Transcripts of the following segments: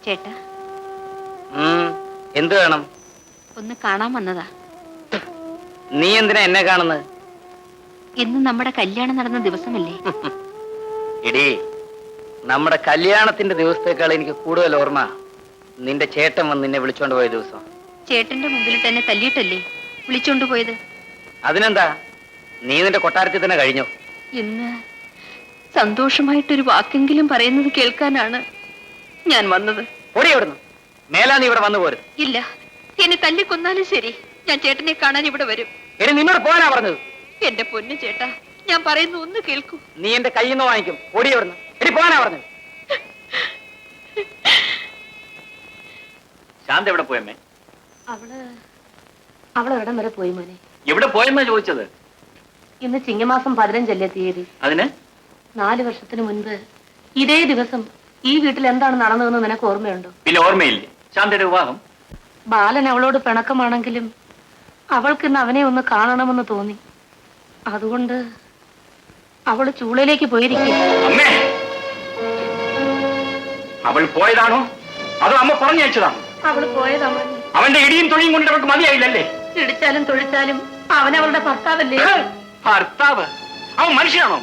ചേട്ടാ എന്ത് വേണം? ഒന്ന് കാണാൻ വന്നതാ. നീ എന്തിനാ എന്നെ കാണുന്നത്? ഇന്ന് നമ്മുടെ കല്യാണം നടന്ന ദിവസമല്ലേ? എടീ, നമ്മുടെ കല്യാണത്തിന്റെ ദിവസത്തേക്കാൾ എനിക്ക് കൂടുതൽ ഓർമ്മ നിന്റെ ചേട്ടൻ വന്ന് നിന്നെ വിളിച്ചോണ്ട് പോയ ദിവസം. ചേട്ടന്റെ മുമ്പിൽ തന്നെ തല്ലിയിട്ടല്ലേ വിളിച്ചോണ്ട് പോയത്? അതിനെന്താ, നീ നിന്റെ കൊട്ടാരത്തിൽ തന്നെ കഴിഞ്ഞു. ഇന്ന് സന്തോഷമായിട്ടൊരു വാക്കെങ്കിലും പറയുന്നത് കേൾക്കാനാണ് ഞാൻ വന്നത്. ഓടി അവിടുന്ന്, മേലാ നീ ഇവിടെ വന്നു പോരും. ഇല്ല, എന്നെ തല്ലിക്കൊന്നാലും ശരി, ഞാൻ ചേട്ടനെ കാണാൻ ഇവിടെ വരും. എടി, നിന്നോട് പോകാനാ പറഞ്ഞത്. എന്റെ പൊന്നു ചേട്ടാ, ഞാൻ പറയുന്നു ഒന്ന് കേൾക്കൂ. നീ എന്റെ കയ്യിൽ നിന്ന് വാങ്ങിക്കും. ഓടി അവിടുന്ന്. എടി, പോകാനാ പറഞ്ഞത്. ശാന്ത എവിടെ പോയമ്മേ? അവളെവിടം വരെ പോയി മോനെ? എവിടെ പോയെന്നാ ചോദിച്ചത്? ഇന്ന് ചിങ്ങമാസം 15 തീയതി. അതിന് 4 വർഷത്തിന് മുൻപ് ഇതേ ദിവസം ഈ വീട്ടിൽ എന്താണ് നടന്നതെന്ന് നിനക്ക് ഓർമ്മയുണ്ടോ? പിന്നെ ഓർമ്മയില്ലേ? ശാന്തയുടെ വിവാഹം. ബാലൻ അവളോട് പിണക്കമാണെങ്കിലും അവൾക്ക് ഇന്ന് അവനെ ഒന്ന് കാണണമെന്ന് തോന്നി. അതുകൊണ്ട് അവള് ചൂളയിലേക്ക് പോയിരിക്കും. അമ്മേ, അവൾ പോയതാണോ അതോ അമ്മ പറഞ്ഞയച്ചതാണോ? അവള് പോയതാ. അവന്റെ ഇടിയും തൊഴിയും കൊണ്ട് അവൾക്ക് മതിയായില്ലല്ലേ? ഇടിച്ചാലും തൊഴിച്ചാലും അവനവളുടെ ഭർത്താവല്ലേ? ഭർത്താവ്? അവൻ മനുഷ്യനാണോ?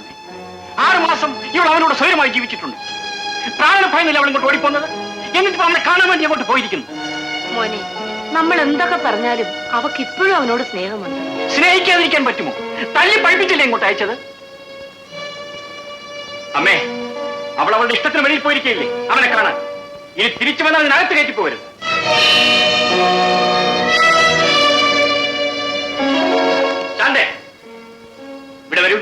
6 മാസം ഇവൾ അവനോട് സ്വയമായി ജീവിച്ചിട്ടുണ്ട്. പ്രാണഭയന്നില്ല അവൾ ഇങ്ങോട്ട് ഓടിപ്പോന്നത്. എന്നിട്ട് അവനെ കാണാൻ വേണ്ടി അങ്ങോട്ട് പോയിരിക്കുന്നു. മോനെ, നമ്മൾ എന്തൊക്കെ പറഞ്ഞാലും അവക്ക് ഇപ്പോഴും അവനോട് സ്നേഹമുണ്ട്. സ്നേഹിക്കാതിരിക്കാൻ പറ്റുമോ? തല്ലി പഠിപ്പിച്ചില്ലേ ഇങ്ങോട്ട് അയച്ചത്? അമ്മേ, അവൾ അവളുടെ ഇഷ്ടത്തിന് വെളിയിൽ പോയിരിക്കയില്ലേ അവനെ കാണാൻ? ഇനി തിരിച്ചു വന്നാൽ അതിനകത്ത് കയറ്റി പോകരുത്. ശാന്തേ, ഇവിടെ വരൂ.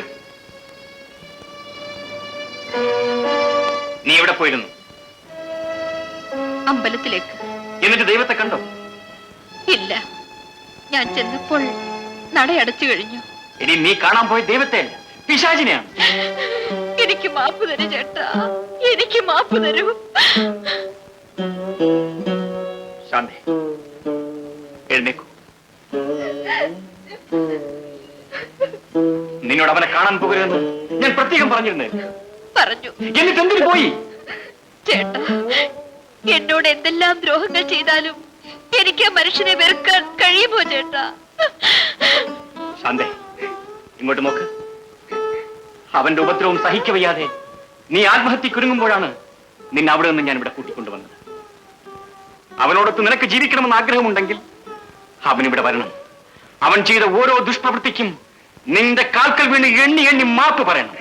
നീ എവിടെ പോയിരുന്നു? അമ്പലത്തിലേക്ക്. എന്നിട്ട് ദൈവത്തെ കണ്ടോ? ഇല്ല, ഞാൻ ചെന്നപ്പോൾ നടയടച്ചു കഴിഞ്ഞു. ഇനി നീ കാണാൻ പോയ ദൈവത്തെ അല്ല, പിശാചിനെയാണ്. എനിക്ക് മാപ്പ് തരൂ ചേട്ടാ, എനിക്ക് മാപ്പ് തരൂ. ശാന്തേ, എഴുന്നേക്കൂ. നിന്നോട് അവനെ കാണാൻ പോകരുതെന്ന് ഞാൻ പ്രത്യേകം പറഞ്ഞിരുന്നേ. പറഞ്ഞു. എന്നിട്ട് എന്തിനു പോയി? ചേട്ടാ, എന്നോട് എന്തെല്ലാം ദ്രോഹങ്ങൾ ചെയ്താലും എനിക്ക് ആ മനുഷ്യനെ വെറുക്കാൻ കഴിയുമോ ചേട്ടാ? ശാന്തേ, ഇങ്ങോട്ട് നോക്ക്. അവന്റെ ഉപദ്രവം സഹിക്കവയ്യാതെ നീ ആത്മഹത്യക്കൊരുങ്ങുമ്പോഴാണ് നിന്നെ അവിടെ നിന്ന് ഞാൻ ഇവിടെ കൂട്ടിക്കൊണ്ടുവന്നത്. അവനോടൊത്ത് നിനക്ക് ജീവിക്കണമെന്ന് ആഗ്രഹമുണ്ടെങ്കിൽ അവനിവിടെ വരണം. അവൻ ചെയ്ത ഓരോ ദുഷ്പ്രവൃത്തിക്കും നിന്റെ കാൽക്കൽ വീണ് എണ്ണി എണ്ണി മാപ്പ് പറയണം.